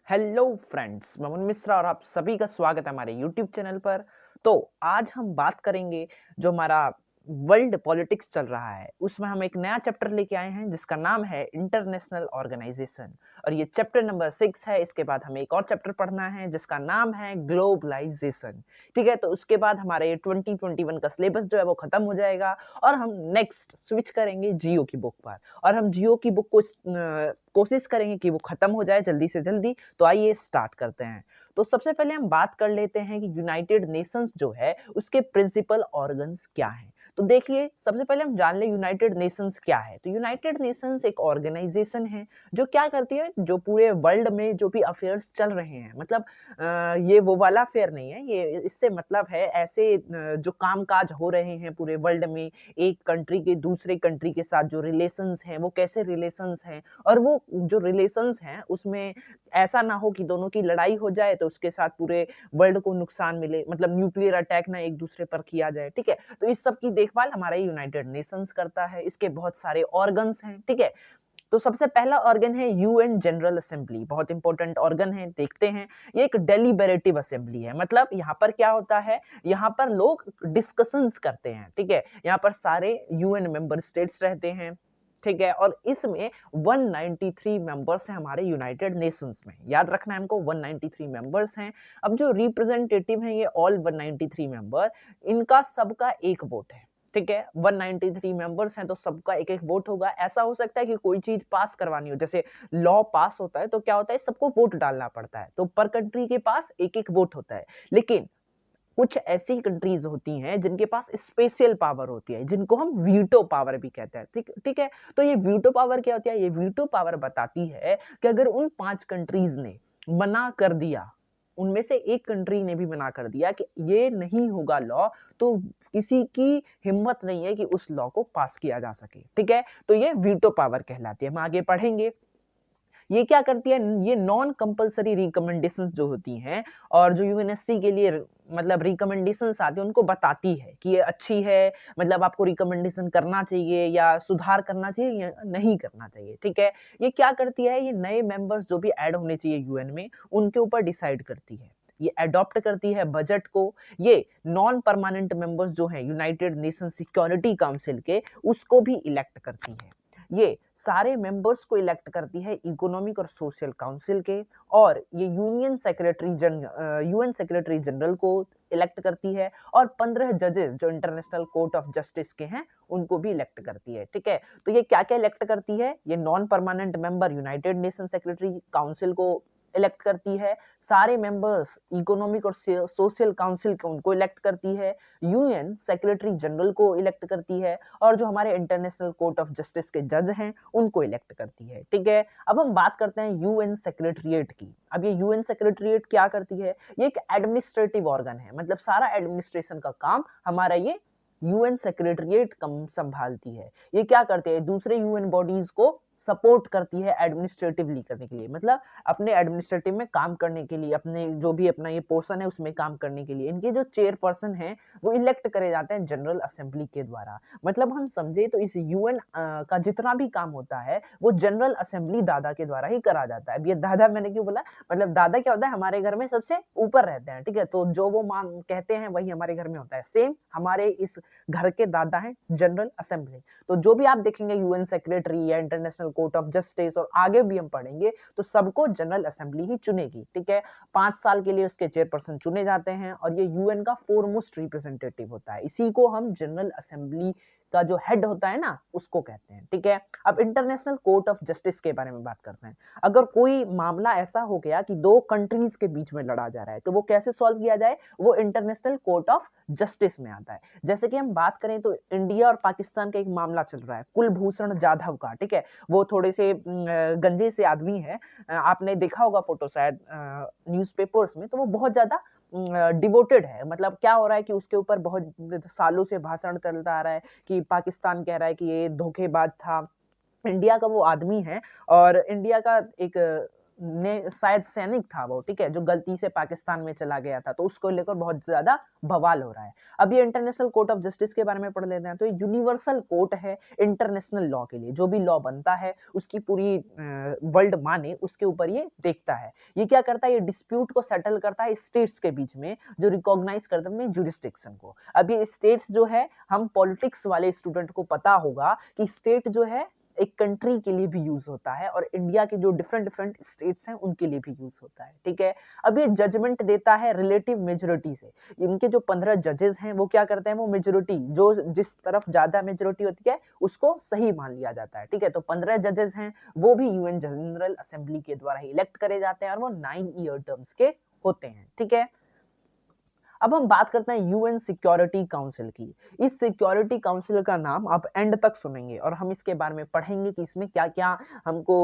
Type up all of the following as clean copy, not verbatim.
Hello friends, मैं ममन मिश्रा और आप सभी का स्वागत है हमारे यूट्यूब चैनल पर। तो आज हम बात करेंगे जो हमारा वर्ल्ड पॉलिटिक्स चल रहा है उसमें हम एक नया चैप्टर लेके आए हैं जिसका नाम है इंटरनेशनल ऑर्गेनाइजेशन। और ये चैप्टर नंबर 6 है। इसके बाद हमें एक और चैप्टर पढ़ना है जिसका नाम है ग्लोबलाइजेशन। ठीक है, तो उसके बाद हमारे 2021 का सिलेबस जो है वो खत्म हो जाएगा और हम नेक्स्ट स्विच करेंगे जियो की बुक पर। और हम जियो की बुक को कोशिश करेंगे कि वो खत्म हो जाए जल्दी से जल्दी। तो आइए स्टार्ट करते हैं। तो सबसे पहले हम बात कर लेते हैं कि यूनाइटेड नेशंस जो है उसके प्रिंसिपल ऑर्गन्स क्या हैं। तो देखिए, सबसे पहले हम जान ले यूनाइटेड नेशंस क्या है। तो यूनाइटेड नेशंस एक ऑर्गेनाइजेशन है जो क्या करती है, जो पूरे वर्ल्ड में जो भी अफेयर्स चल रहे हैं, मतलब ये वो वाला अफेयर नहीं है, ये इससे मतलब है ऐसे जो कामकाज हो रहे हैं पूरे वर्ल्ड में, एक कंट्री के दूसरे कंट्री के साथ जो रिलेशंस हैं वो कैसे रिलेशंस हैं, और वो जो रिलेशंस हैं उसमें ऐसा ना हो कि दोनों की लड़ाई हो जाए तो उसके साथ पूरे वर्ल्ड को नुकसान मिले, मतलब न्यूक्लियर अटैक ना एक दूसरे पर किया जाए। ठीक है, तो इस सब की देखभाल हमारा यूनाइटेड नेशंस करता है। इसके बहुत सारे ऑर्गन्स हैं। ठीक है, तो सबसे पहला ऑर्गन है यूएन जनरल असेंबली। बहुत इंपॉर्टेंट ऑर्गन है, देखते हैं। ये एक डेलिबरेटिव असेंबली है, मतलब यहाँ पर क्या होता है, यहाँ पर लोग डिस्कशंस करते हैं। ठीक है, यहाँ पर सारे यूएन मेंबर स्टेट्स रहते हैं। ठीक है, और इसमें 193 मेंबर्स हैं हमारे यूनाइटेड नेशंस में। याद रखना है हमको, 193 मेंबर्स हैं। अब जो रिप्रेजेंटेटिव हैं ये ऑल 193 मेंबर, इनका सबका एक वोट है। ठीक है, 193 मेंबर्स हैं तो सबका एक एक वोट होगा। ऐसा हो सकता है कि कोई चीज पास करवानी हो, जैसे लॉ पास होता है तो क्या होता है, सबको वोट डालना पड़ता है, तो पर कंट्री के पास एक एक वोट होता है। लेकिन कुछ ऐसी कंट्रीज होती हैं जिनके पास स्पेशल पावर होती है, जिनको हम वीटो पावर भी कहते हैं। ठीक ठीक है, तो ये वीटो पावर क्या होती है, ये वीटो पावर बताती है कि अगर उन 5 कंट्रीज ने मना कर दिया, उनमें से एक कंट्री ने भी मना कर दिया कि ये नहीं होगा लॉ, तो किसी की हिम्मत नहीं है कि उस लॉ को पास किया जा सके। ठीक है, तो ये वीटो पावर कहलाती है। हम आगे पढ़ेंगे। ये क्या करती है, ये नॉन कंपलसरी रिकमेंडेशंस जो होती हैं और जो यूएनएससी के लिए मतलब रिकमेंडेशंस आती है उनको बताती है कि ये अच्छी है, मतलब आपको रिकमेंडेशन करना चाहिए या सुधार करना चाहिए या नहीं करना चाहिए। ठीक है, ये क्या करती है, ये नए मेंबर्स जो भी ऐड होने चाहिए यूएन में उनके ऊपर डिसाइड करती है। ये अडॉप्ट करती है बजट को। ये नॉन परमानेंट मेंबर्स जो हैं यूनाइटेड नेशन सिक्योरिटी काउंसिल के, उसको भी इलेक्ट करती है। ये सारे मेंबर्स को इलेक्ट करती है इकोनॉमिक और सोशल काउंसिल के, और ये यूएन सेक्रेटरी जनरल को इलेक्ट करती है, और 15 जजेस जो इंटरनेशनल कोर्ट ऑफ जस्टिस के हैं उनको भी इलेक्ट करती है। ठीक है, तो ये क्या क्या इलेक्ट करती है, ये non permanent member United nation secretary council को इलेक्ट करती है, सारे मेंबर्स इकोनॉमिक और सोशल काउंसिल को उनको इलेक्ट करती है, यूएन सेक्रेटरी जनरल को इलेक्ट करती है, और जो हमारे इंटरनेशनल कोर्ट ऑफ जस्टिस के जज हैं उनको इलेक्ट करती है। ठीक है, अब हम बात करते हैं यूएन सेक्रेटरीट की। अब ये यूएन सेक्रेटरीट क्या करती है, ये एक एडमिनिस्ट्रेटिव ऑर्गन है, मतलब सारा एडमिनिस्ट्रेशन का काम हमारा ये यूएन सेक्रेटरीट कम संभालती है। ये क्या करते हैं, दूसरे यूएन बॉडीज को सपोर्ट करती है एडमिनिस्ट्रेटिवली करने के लिए, मतलब अपने एडमिनिस्ट्रेटिव में काम करने के लिए, अपने जो भी अपना ये पोर्शन है उसमें काम करने के लिए। इनके जो चेयरपर्सन हैं वो इलेक्ट करे जाते हैं जनरल असेंबली के द्वारा। मतलब हम समझे तो इस यूएन का जितना भी काम होता है वो जनरल असेंबली दादा के द्वारा ही करा जाता है। अब ये दादा मैंने क्यों बोला, मतलब दादा क्या होता है, हमारे घर में सबसे ऊपर रहते हैं। ठीक है, तो जो वो मांग कहते हैं वही हमारे घर में होता है। सेम हमारे इस घर के दादा हैं जनरल असेंबली। तो जो भी आप देखेंगे यूएन सेक्रेटरी या इंटरनेशनल कोर्ट ऑफ जस्टिस, और आगे भी हम पढ़ेंगे, तो सबको जनरल असेंबली ही चुनेगी। ठीक है, 5 साल के लिए उसके चेयरपर्सन चुने जाते हैं, और ये यूएन का फोरमोस्ट रिप्रेजेंटेटिव होता है। इसी को हम जनरल असेंबली का जो हेड होता है ना उसको कहते हैं। ठीक है, अब इंटरनेशनल कोर्ट ऑफ जस्टिस के बारे में बात करते हैं। अगर कोई मामला ऐसा हो गया कि दो कंट्रीज के बीच में लड़ा जा रहा है तो वो कैसे सॉल्व किया जाए, वो इंटरनेशनल कोर्ट ऑफ जस्टिस में आता है। जैसे कि हम बात करें तो इंडिया और पाकिस्तान का एक मामला चल रहा है कुलभूषण जाधव का। ठीक है, वो थोड़े से गंजे से आदमी है, आपने देखा होगा फोटो शायद न्यूज़पेपर्स में, तो वो बहुत ज्यादा डिवोटेड है। मतलब क्या हो रहा है कि उसके ऊपर बहुत सालों से भाषण चलता आ रहा है कि पाकिस्तान कह रहा है कि ये धोखेबाज था। इंडिया का वो आदमी है, और इंडिया का एक ने शायद सैनिक था वो, ठीक है, जो गलती से पाकिस्तान में चला गया था, तो उसको लेकर बहुत ज्यादा बवाल हो रहा है। अब ये इंटरनेशनल कोर्ट ऑफ जस्टिस के बारे में पढ़ लेते हैं। तो ये यूनिवर्सल कोर्ट है इंटरनेशनल लॉ के लिए, जो भी लॉ बनता है उसकी पूरी वर्ल्ड माने उसके ऊपर ये देखता है। ये क्या करता है, ये डिस्प्यूट को सेटल करता है स्टेट्स के बीच में, जो रिकॉग्नाइज करते हैं अपने जुरिस्डिक्शन को। अब ये स्टेट्स जो है, हम पॉलिटिक्स वाले स्टूडेंट को पता होगा कि स्टेट जो है एक कंट्री के लिए भी यूज होता है, और इंडिया के जो डिफरेंट डिफरेंट स्टेट्स हैं उनके लिए भी यूज होता है, ठीक है। अब ये जजमेंट देता है रिलेटिव मेजोरिटी से। इनके जो 15 जजेस हैं वो क्या करते हैं, वो मेजोरिटी, जो जिस तरफ ज्यादा मेजोरिटी होती है उसको सही मान लिया जाता है, ठीक है। तो 15 जजेस हैं, वो भी यूएन जनरल असेंबली के द्वारा ही इलेक्ट करे जाते हैं, और वो 9 ईयर टर्म्स के होते हैं, ठीक है। अब हम बात करते हैं यूएन सिक्योरिटी काउंसिल की। इस सिक्योरिटी काउंसिल का नाम आप एंड तक सुनेंगे, और हम इसके बारे में पढ़ेंगे कि इसमें क्या क्या हमको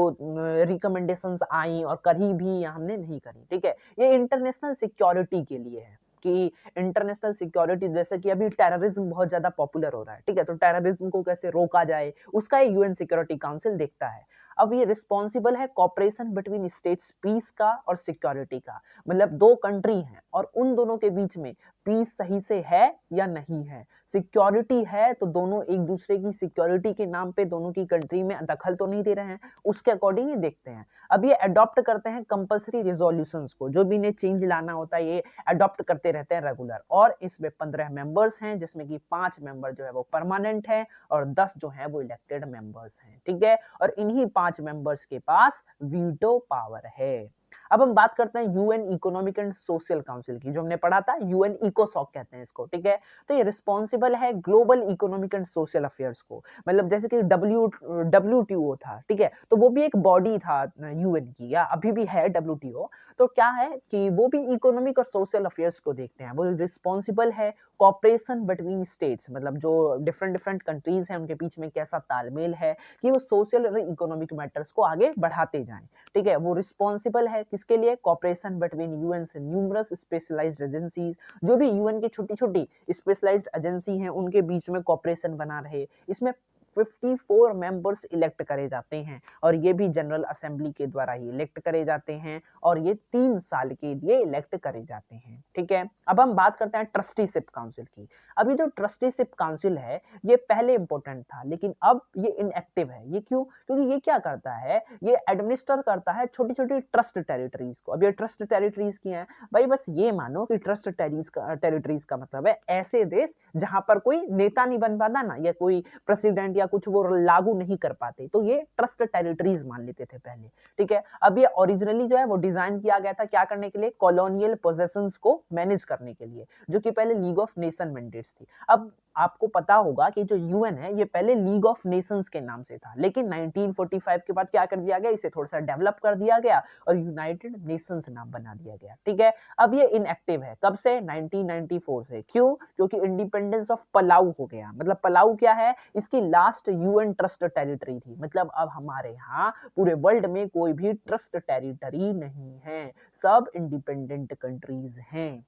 रिकमेंडेशंस आई और करी भी या हमने नहीं करी, ठीक है। ये इंटरनेशनल सिक्योरिटी के लिए है, कि इंटरनेशनल सिक्योरिटी, जैसे कि अभी टेररिज्म बहुत ज्यादा पॉपुलर हो रहा है, ठीक है, तो टेररिज्म को कैसे रोका जाए उसका ये यूएन सिक्योरिटी काउंसिल देखता है। अब ये रिस्पॉन्सिबल है कॉपरेशन बिटवीन स्टेट्स, पीस का और सिक्योरिटी का। मतलब दो कंट्री हैं और उन दोनों के बीच में पीस सही से है या नहीं है, सिक्योरिटी है तो दोनों एक दूसरे की सिक्योरिटी के नाम पे दोनों की कंट्री में दखल तो नहीं दे रहे हैं, उसके अकॉर्डिंग ही देखते हैं। अब ये अडॉप्ट करते हैं कंपल्सरी रिजोल्यूशंस को, जो भी इन्हें चेंज लाना होता है ये अडॉप्ट करते रहते हैं रेगुलर। और इसमें 15 मेंबर्स हैं, जिसमें कि 5 मेंबर जो है वो परमानेंट है और 10 जो है वो इलेक्टेड मेंबर्स हैं, ठीक है। और इन्हीं 5 मेंबर्स के पास वीटो पावर है। अब हम बात करते हैं UN economic and social council की, जो हमने पढ़ा था, यूएन इकोसॉक कहते हैं इसको, ठीक है। तो ये रिस्पॉन्सिबल है global economic and social affairs को। मतलब जैसे कि डब्ल्यूटीओ था, ठीक है, तो वो भी एक बॉडी था यूएन की, या अभी भी है डब्ल्यूटीओ। तो क्या है कि वो भी इकोनॉमिक और सोशल अफेयर्स को देखते हैं। वो रिस्पॉन्सिबल है कॉपरेशन बिटवीन स्टेट्स, मतलब जो डिफरेंट डिफरेंट कंट्रीज हैं उनके बीच में कैसा तालमेल है कि वो सोशल और इकोनॉमिक मैटर्स को आगे बढ़ाते जाएं, ठीक है। वो रिस्पॉन्सिबल है किसके लिए, कॉपरेशन बिटवीन यूएन से न्यूमरस स्पेशलाइज्ड एजेंसीज, जो भी यूएन की छोटी छोटी स्पेशलाइज्ड एजेंसी हैं उनके बीच में कॉपरेशन बना रहे। इसमें 54 मेंबर्स इलेक्ट करे जाते हैं, और ये भी जनरल असेंबली के द्वारा ही इलेक्ट करे जाते हैं, और ये 3 साल के लिए इलेक्ट करे जाते हैं, ठीक है। अब हम बात करते हैं ट्रस्टीशिप काउंसिल की। अभी जो ट्रस्टीशिप काउंसिल है ये पहले इंपॉर्टेंट था, लेकिन अब ये इनएक्टिव है। ये क्यों, क्योंकि ये क्या करता है, ये एडमिनिस्टर करता है छोटी छोटी ट्रस्ट टेरिटरीज को। अब ये ट्रस्ट टेरिटरीज की हैं भाई, बस ये मानो कि ट्रस्ट टेरिटरीज का मतलब है ऐसे देश जहां पर कोई नेता नहीं बन पाता ना, या कोई प्रेसिडेंट या कुछ वो लागू नहीं कर पाते, तो ये ट्रस्ट टेरिटरीज मान लेते थे पहले, ठीक है। अब ये ओरिजिनली जो है वो डिजाइन किया गया था क्या करने के लिए, कॉलोनियल पोजेशंस को मैनेज करने के लिए, जो कि पहले लीग ऑफ नेशन मैंडेट्स थी। अब आपको पता होगा कि जो यूएन है ये पहले लीग ऑफ नेशंस के नाम से था, लेकिन 1945 के बाद क्या कर दिया गया, इसे थोड़ा सा डेवलप कर दिया गया और यूनाइटेड नेशंस नाम बना दिया गया, ठीक है। अब ये इनएक्टिव है, कब से, 1994 से। क्यों, क्योंकि इंडिपेंडेंस ऑफ पलाऊ हो गया। मतलब पलाऊ क्या है, इसकी लास्ट यूएन ट्रस्ट टेरिटरी थी। मतलब अब हमारे यहाँ पूरे वर्ल्ड में कोई भी ट्रस्ट टेरिटरी नहीं है, सब इंडिपेंडेंट कंट्रीज हैं,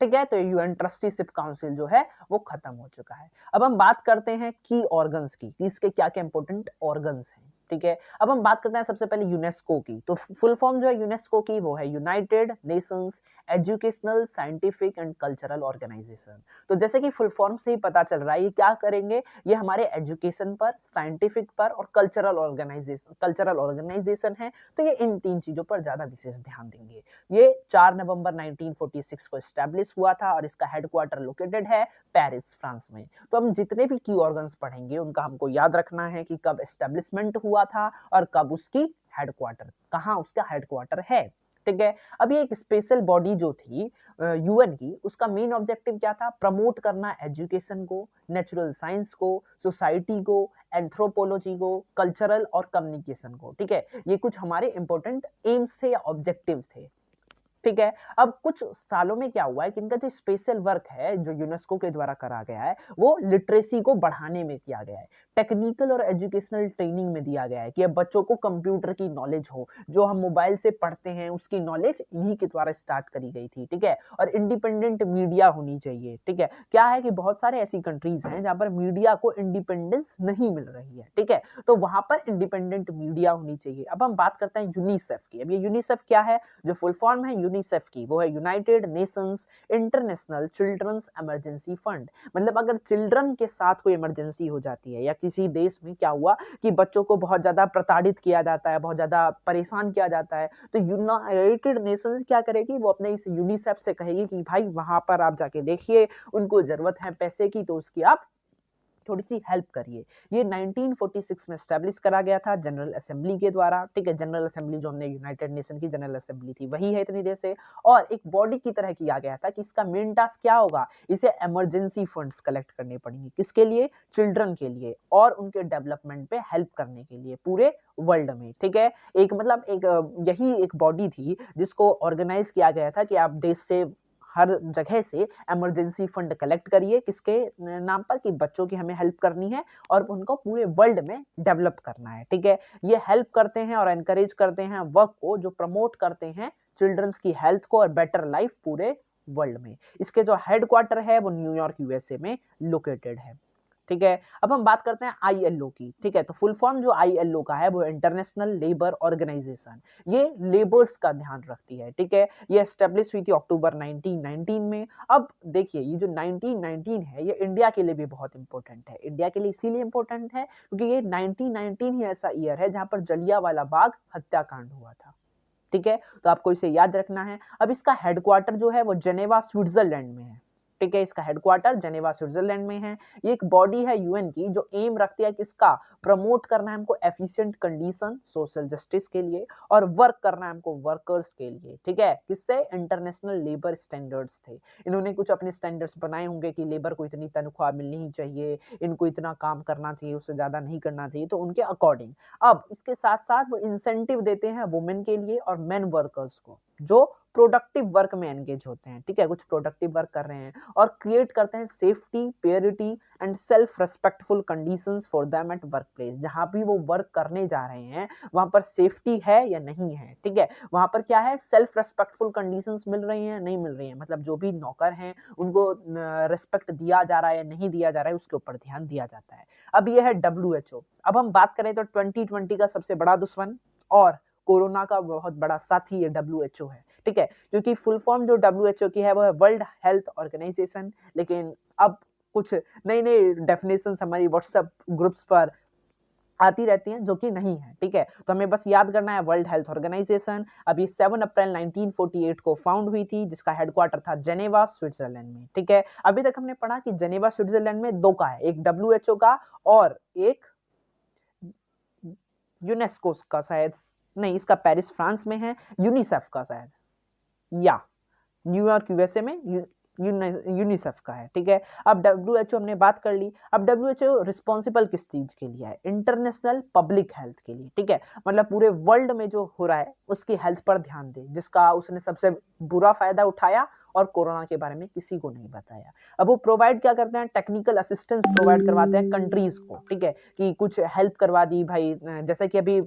ठीक है। तो यूएन ट्रस्टीशिप काउंसिल जो है वो खत्म हो चुका है। अब हम बात करते हैं की ऑर्गन्स की, इसके क्या क्या इंपॉर्टेंट ऑर्गन्स हैं, ठीक है। अब हम बात करते हैं सबसे पहले यूनेस्को की। तो फुल फॉर्म जो है यूनेस्को की वो है United Nations Educational Scientific and Cultural Organization. तो जैसे कि फुल फॉर्म से ही पता चल रहा है ये क्या करेंगे, ये हमारे एजुकेशन पर, साइंटिफिक पर और कल्चरल ऑर्गेनाइजेशन है। तो ये इन 3 चीजों पर ज्यादा विशेष ध्यान देंगे। ये 4 नवंबर 1946 को एस्टैब्लिश हुआ था और इसका हेडक्वार्टर लोकेटेड है पेरिस, फ्रांस में। तो हम जितने भी की ऑर्गन्स पढ़ेंगे उनका हमको याद रखना है कि कब एस्टैब्लिशमेंट हुआ था और कब उसकी हेडक्वार्टर, कहाँ उसका हेडक्वार्टर है, ठीक है। अब ये एक स्पेशल बॉडी जो थी यूएन की, उसका मेन ऑब्जेक्टिव क्या था, प्रमोट करना एजुकेशन को, नेचुरल साइंस को, सोसाइटी को, एंथ्रोपोलॉजी को, कल्चरल और कम्युनिकेशन को, ठीक है। ये कुछ हमारे इंपॉर्टेंट एम्स थे या ऑब्जेक्टिव थे। ठीक है। अब कुछ सालों में क्या हुआ है कि इनका जो स्पेशल वर्क है, जो यूनेस्को के द्वारा करा गया है, वो लिटरेसी को बढ़ाने में किया गया है। टेक्निकल और एजुकेशनल ट्रेनिंग में दिया गया है कि अब बच्चों को कंप्यूटर की नॉलेज हो, जो हम मोबाइल से पढ़ते हैं उसकी नॉलेज इन्हीं के द्वारा स्टार्ट करी गई थी, ठीक है। और इंडिपेंडेंट मीडिया होनी चाहिए, ठीक है। क्या है कि बहुत सारे ऐसी कंट्रीज हैं जहाँ पर मीडिया को इंडिपेंडेंस नहीं मिल रही है, ठीक है। तो वहां पर इंडिपेंडेंट मीडिया होनी चाहिए। अब हम बात करते हैं यूनिसेफ की। अब ये यूनिसेफ क्या है? जो फुल फॉर्म है यूनिसेफ की, वो है United Nations International Children's Emergency Fund. मतलब अगर चिल्ड्रन के साथ कोई इमरजेंसी हो जाती है, या किसी देश में क्या हुआ कि बच्चों को बहुत ज्यादा प्रताड़ित किया जाता है, बहुत ज्यादा परेशान किया जाता है, तो यूनाइटेड नेशंस क्या करेगी? वो अपने इस यूनिसेफ से कहेगी कि भाई वहां पर आप जाके देखिए, उनको जरूरत है पैसे की, तो उसकी आप थोड़ी सी हेल्प करिए। ये 1946 में स्टैब्लिश करा गया था जनरल असेंबली के द्वारा, ठीक है। जनरल असेंबली जो हमने यूनाइटेड नेशन की जनरल असेंबली थी, वही है इतनी देर से। और एक बॉडी की तरह किया गया था कि इसका मेन टास्क क्या होगा? इसे इमरजेंसी फंड्स कलेक्ट करने पड़ेंगे। किसके लिए? चिल्ड्रन के लिए, और उनके डेवलपमेंट पे हेल्प करने के लिए पूरे वर्ल्ड में, ठीक है। एक मतलब एक यही एक बॉडी थी जिसको ऑर्गेनाइज किया गया था कि आप देश से, हर जगह से इमरजेंसी फंड कलेक्ट करिए। किसके नाम पर? कि बच्चों की हमें हेल्प करनी है और उनको पूरे वर्ल्ड में डेवलप करना है, ठीक है। ये हेल्प करते हैं और एनकरेज करते हैं वर्क को जो प्रमोट करते हैं चिल्ड्रंस की हेल्थ को और बेटर लाइफ पूरे वर्ल्ड में। इसके जो हेडक्वार्टर है वो न्यूयॉर्क यूएसए में लोकेटेड है, ठीक है। अब हम बात करते हैं आईएलओ की, ठीक है। तो फुल फॉर्म जो आईएलओ का है वो इंटरनेशनल लेबर ऑर्गेनाइजेशन, ये लेबर्स का ध्यान रखती है, ठीक है। ये एस्टेब्लिश हुई थी अक्टूबर 1919 में। अब देखिए, ये जो 1919 है, ये इंडिया के लिए भी बहुत इंपॉर्टेंट है। इंडिया के लिए इसीलिए इंपॉर्टेंट है क्योंकि ये 1919 ही ऐसा ईयर है जहां पर जलियांवाला बाग हत्याकांड हुआ था, ठीक है। तो आपको इसे याद रखना है। अब इसका हेडक्वार्टर जो है वो जेनेवा स्विट्जरलैंड में है, ठीक है। इसका हेडक्वार्टर जेनेवा स्विट्जरलैंड में है। ये एक बॉडी है यूएन की जो एम रखती है किसका? प्रमोट करना है हमको एफिशिएंट कंडीशन सोशल जस्टिस के लिए, और वर्क करना है हमको वर्कर्स के लिए, ठीक है। किससे? इंटरनेशनल लेबर स्टैंडर्ड्स थे। इन्होंने कुछ अपने स्टैंडर्ड्स बनाए होंगे कि लेबर को इतनी तनख्वाह मिलनी ही चाहिए, इनको इतना काम करना चाहिए, उससे ज्यादा नहीं करना चाहिए, तो उनके अकॉर्डिंग। अब इसके साथ साथ वो इंसेंटिव देते हैं वुमेन के लिए और मेन वर्कर्स को, जो प्रोडक्टिव वर्क में एंगेज होते हैं, ठीक है, कुछ प्रोडक्टिव वर्क कर रहे हैं, और क्रिएट करते हैं safety, purity and self respectful conditions for them at work place. जहां भी वो वर्क करने जा रहे हैं वहां पर सेफ्टी है या नहीं है, ठीक है। वहां पर क्या है? सेल्फ रेस्पेक्टफुल कंडीशंस मिल रही हैं, नहीं मिल रही हैं, मतलब जो भी नौकर हैं उनको रेस्पेक्ट दिया जा रहा है या नहीं दिया जा रहा है, उसके ऊपर ध्यान दिया जाता है। अब ये है WHO। अब हम बात करें तो 2020 का सबसे बड़ा दुश्मन और कोरोना का बहुत बड़ा साथी ये WHO है, ठीक है। क्योंकि फुल फॉर्म जो WHO की है वो है वर्ल्ड हेल्थ ऑर्गेनाइजेशन, लेकिन अब कुछ नई नई डेफिनेशंस हमारी व्हाट्सएप ग्रुप्स पर आती रहती हैं जो कि नहीं है, ठीक है। तो हमें बस याद करना है वर्ल्ड हेल्थ ऑर्गेनाइजेशन। अभी 7 अप्रैल 1948 को फाउंड हुई थी, जिसका हेडक्वार्टर था जेनेवा स्विट्जरलैंड में, ठीक है। अभी तक हमने पढ़ा कि जेनेवा स्विट्जरलैंड में दो का है, एक WHO का और एक यूनेस्को का, शायद नहीं, इसका पेरिस फ्रांस में है। यूनिसेफ का शायद, या न्यूयॉर्क यूएसए में यूनिसेफ का है, ठीक है। अब WHO हमने बात कर ली। अब WHO रिस्पॉन्सिबल किस चीज के लिए है? इंटरनेशनल पब्लिक हेल्थ के लिए, ठीक है। मतलब पूरे वर्ल्ड में जो हो रहा है उसकी हेल्थ पर ध्यान दे, जिसका उसने सबसे बुरा फायदा उठाया और कोरोना के बारे में किसी को नहीं बताया। अब वो प्रोवाइड क्या करते हैं? टेक्निकल असिस्टेंस प्रोवाइड करवाते हैं कंट्रीज को, ठीक है, कि कुछ हेल्प करवा दी भाई। जैसे कि अभी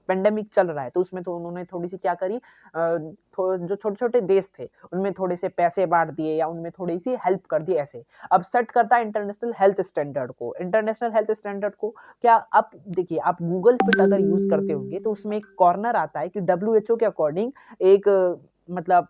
पेंडेमिक चल रहा है, तो उसमें तो उन्होंने थोड़ी सी क्या करी, जो छोटे छोटे देश थे उनमें थोड़े से पैसे बांट दिए या उनमें थोड़ी सी हेल्प कर दी, ऐसे। अब सेट करता है इंटरनेशनल हेल्थ स्टैंडर्ड को। इंटरनेशनल हेल्थ स्टैंडर्ड को क्या, आप देखिए, आप गूगल फिट अगर यूज करते होंगे तो उसमें एक कॉर्नर आता है कि WHO के अकॉर्डिंग एक मतलब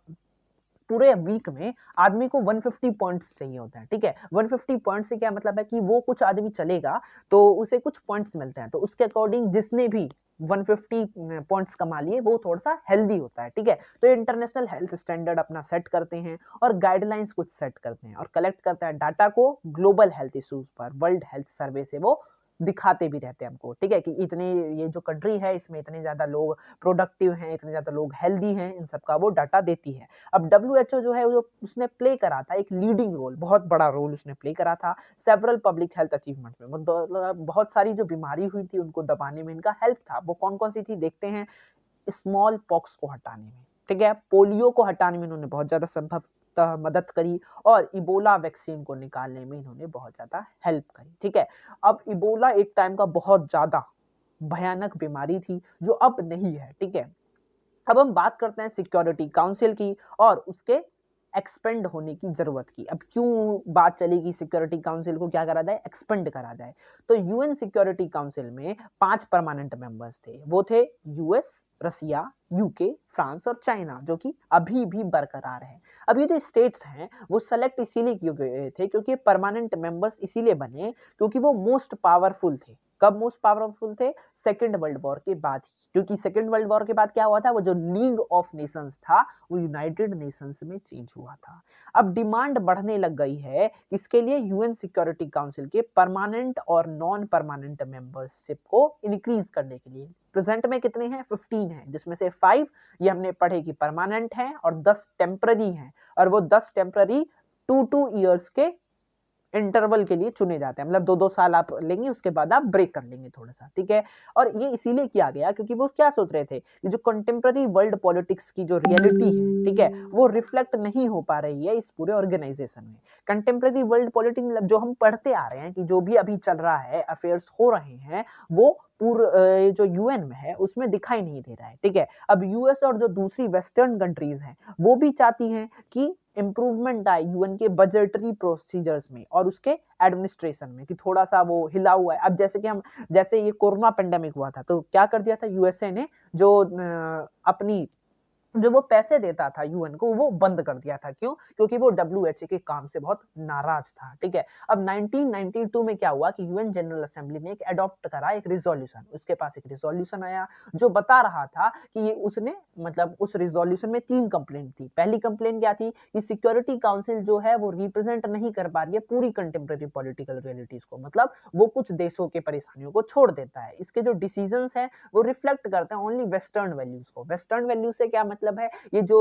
पूरे वीक में आदमी को 150 पॉइंट्स चाहिए होता है, ठीक है। 150 पॉइंट्स से क्या मतलब है कि वो कुछ आदमी चलेगा तो उसे कुछ पॉइंट्स मिलते हैं, तो उसके अकॉर्डिंग जिसने भी 150 पॉइंट्स कमा लिए वो थोड़ा सा हेल्दी होता है, ठीक है। तो इंटरनेशनल हेल्थ स्टैंडर्ड अपना सेट करते हैं और गाइडलाइंस कुछ सेट करते हैं और कलेक्ट करते हैं डाटा को ग्लोबल हेल्थ इश्यूज पर। वर्ल्ड हेल्थ सर्वे से वो दिखाते भी रहते हैं हमको, ठीक है, कि इतने, ये जो कंट्री है इसमें इतने ज्यादा लोग प्रोडक्टिव हैं, इतने ज्यादा लोग हेल्दी हैं, इन सब का वो डाटा देती है। अब WHO जो है वो उसने प्ले करा था एक लीडिंग रोल, बहुत बड़ा रोल उसने प्ले करा था सेवरल पब्लिक हेल्थ अचीवमेंट में। मतलब बहुत सारी जो बीमारी हुई थी उनको दबाने में इनका हेल्प था। वो कौन कौन सी थी देखते हैं। स्मॉल पॉक्स को हटाने में, ठीक है। पोलियो को हटाने में इन्होंने बहुत ज़्यादा संभवतः मदद करी और इबोला वैक्सीन को निकालने में इन्होंने बहुत ज़्यादा हेल्प करी, ठीक है। अब इबोला एक टाइम का बहुत ज़्यादा भयानक बीमारी थी जो अब नहीं है, ठीक है। अब हम बात करते हैं सिक्योरिटी काउंसिल की और उसके एक्सपेंड होने की जरूरत की। अब क्यों बात चली कि सिक्योरिटी काउंसिल को क्या करा जाए, एक्सपेंड करा जाए। तो यूएन सिक्योरिटी काउंसिल में 5 परमानेंट मेंबर्स थे। वो थे यूएस, रसिया, यूके, फ्रांस और चाइना, जो कि अभी भी बरकरार है। अब ये जो स्टेट्स हैं वो सेलेक्ट इसीलिए किए गए थे क्योंकि परमानेंट मेंबर्स इसीलिए बने क्योंकि वो मोस्ट पावरफुल थे। कब मोस्ट पावरफुल थे? सेकेंड वर्ल्ड वॉर के बाद ही, क्योंकि सेकेंड वर्ल्ड वॉर के बाद क्या हुआ था, वो जो लीग ऑफ नेशंस था वो यूनाइटेड नेशंस में चेंज हुआ था। अब डिमांड बढ़ने लग गई है इसके लिए यूएन सिक्योरिटी काउंसिल के परमानेंट और नॉन परमानेंट मेंबरशिप को इंक्रीज करने के लिए। प्रेजेंट में कितने हैं? 15 हैं, जिसमें से 5 ये हमने पढ़े कि परमानेंट हैं और 10 टेम्पररी हैं, और वो 10 टेम्पररी 2 ईयर्स के इंटरवल के लिए चुने जाते हैं। मतलब 2-2 साल आप लेंगे, उसके बाद आप ब्रेक कर लेंगे थोड़ा सा, ठीक है। और ये इसीलिए किया गया क्योंकि वो क्या सोच रहे थे कि जो कंटेम्प्रेरी वर्ल्ड पॉलिटिक्स की जो रियलिटी है, ठीक है, वो रिफ्लेक्ट नहीं हो पा रही है इस पूरे ऑर्गेनाइजेशन में। कंटेम्प्रेरी वर्ल्ड पॉलिटिक्स मतलब जो हम पढ़ते आ रहे हैं कि जो भी अभी चल रहा है, अफेयर्स हो रहे हैं, वो जो यूएन में है उसमें दिखाई नहीं दे रहा है, ठीक है। अब यूएस और जो दूसरी वेस्टर्न कंट्रीज हैं वो भी चाहती हैं कि इम्प्रूवमेंट आए यूएन के बजटरी प्रोसीजर्स में और उसके एडमिनिस्ट्रेशन में, कि थोड़ा सा वो हिला हुआ है। अब जैसे ये कोरोना पेंडेमिक हुआ था तो क्या कर दिया था यूएसए ने, जो वो पैसे देता था यूएन को वो बंद कर दिया था। क्यों? क्योंकि वो डब्ल्यूएचओ के काम से बहुत नाराज था, ठीक है। अब 1992 में क्या हुआ कि यूएन जनरल असेंबली ने एक अडॉप्ट करा एक रिजोल्यूशन, उसके पास एक रिजोल्यूशन आया जो बता रहा था कि उसने मतलब उस रिजोल्यूशन में 3 कंप्लेंट थी। पहली कंप्लेंट क्या थी कि सिक्योरिटी काउंसिल जो है वो रिप्रेजेंट नहीं कर पा रही है पूरी कंटेम्प्रेरी पॉलिटिकल रियलिटीज को, मतलब वो कुछ देशों के परेशानियों को छोड़ देता है। इसके जो डिसीजंस हैं वो रिफ्लेक्ट करते हैं ओनली वेस्टर्न वैल्यूज को। वेस्टर्न वैल्यूज से क्या मतलब है, ये जो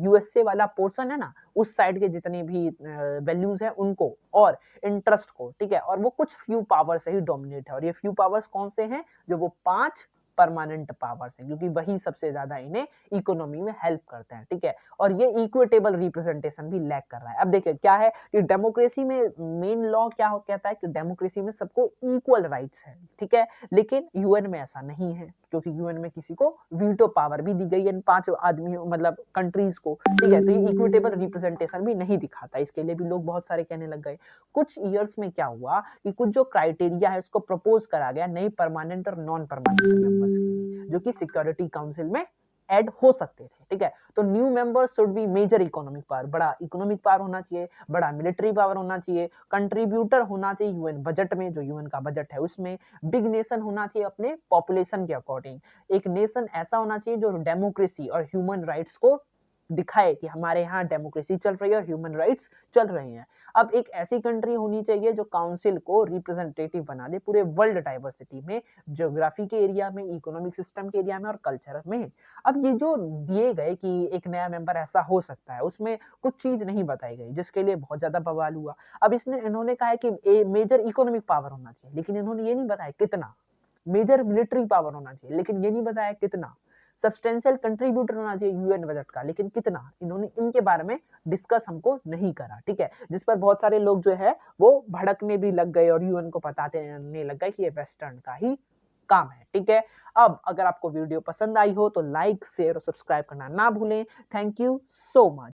यूएसए वाला पोर्शन है ना, उस साइड के जितने भी वैल्यूज हैं उनको और इंटरेस्ट को, ठीक है। और वो कुछ फ्यू पावर से ही डोमिनेट है, और ये फ्यू पावर्स कौन से हैं? जो वो 5 परमानेंट पावर्स हैं, क्योंकि वही सबसे ज्यादा इन्हें इकोनॉमी में हेल्प करते हैं, ठीक है। और ये इक्विटेबल रिप्रेजेंटेशन भी लैक कर रहा है। अब देखिए क्या है कि डेमोक्रेसी में मेन लॉ क्या कहता है कि डेमोक्रेसी में सबको इक्वल राइट्स है, ठीक है। लेकिन यूएन में ऐसा नहीं है क्योंकि यूएन में किसी को वीटो पावर भी दी गई है इन 5 आदमियों मतलब कंट्रीज को, ठीक है। तो ये इक्विटेबल रिप्रेजेंटेशन भी नहीं दिखाता, इसके लिए भी लोग बहुत सारे कहने लग गए। कुछ ईयर्स में क्या हुआ कि कुछ जो क्राइटेरिया है उसको प्रपोज करा गया नई परमानेंट और नॉन परमानेंट मेंबर्स के लिए, जो कि सिक्योरिटी काउंसिल में ऐड हो सकते थे, ठीक है। तो new members should be major economic power, बड़ा इकोनॉमिक पावर होना चाहिए, बड़ा मिलिट्री पावर होना चाहिए, कंट्रीब्यूटर होना चाहिए यूएन बजट में, जो यूएन का बजट है उसमें, बिग नेशन होना चाहिए अपने पॉपुलेशन के अकॉर्डिंग, एक नेशन ऐसा होना चाहिए जो डेमोक्रेसी और ह्यूमन राइट्स को दिखाए कि हमारे यहाँ डेमोक्रेसी चल रही है और ह्यूमन राइट्स चल रहे हैं। अब एक ऐसी कंट्री होनी चाहिए जो काउंसिल को रिप्रेजेंटेटिव बना दे पूरे वर्ल्ड डाइवर्सिटी में, ज्योग्राफी के एरिया में, इकोनॉमिक सिस्टम के एरिया में और कल्चर में। अब ये जो दिए गए कि एक नया मेंबर ऐसा हो सकता है, उसमें कुछ चीज नहीं बताई गई जिसके लिए बहुत ज्यादा बवाल हुआ। अब इन्होंने कहा है कि मेजर इकोनॉमिक पावर होना चाहिए, लेकिन इन्होंने ये नहीं बताया कितना। मेजर मिलिट्री पावर होना चाहिए, लेकिन ये नहीं बताया कितना। सब्सटेंशियल कंट्रीब्यूटर होना चाहिए यूएन बजट का, लेकिन कितना, इन्होंने इनके बारे में डिस्कस हमको नहीं करा, ठीक है। जिस पर बहुत सारे लोग जो है वो भड़कने भी लग गए और यूएन को बताने लग गए कि ये वेस्टर्न का ही काम है, ठीक है। अब अगर आपको वीडियो पसंद आई हो तो लाइक, शेयर और सब्सक्राइब करना ना भूलें। Thank you so much.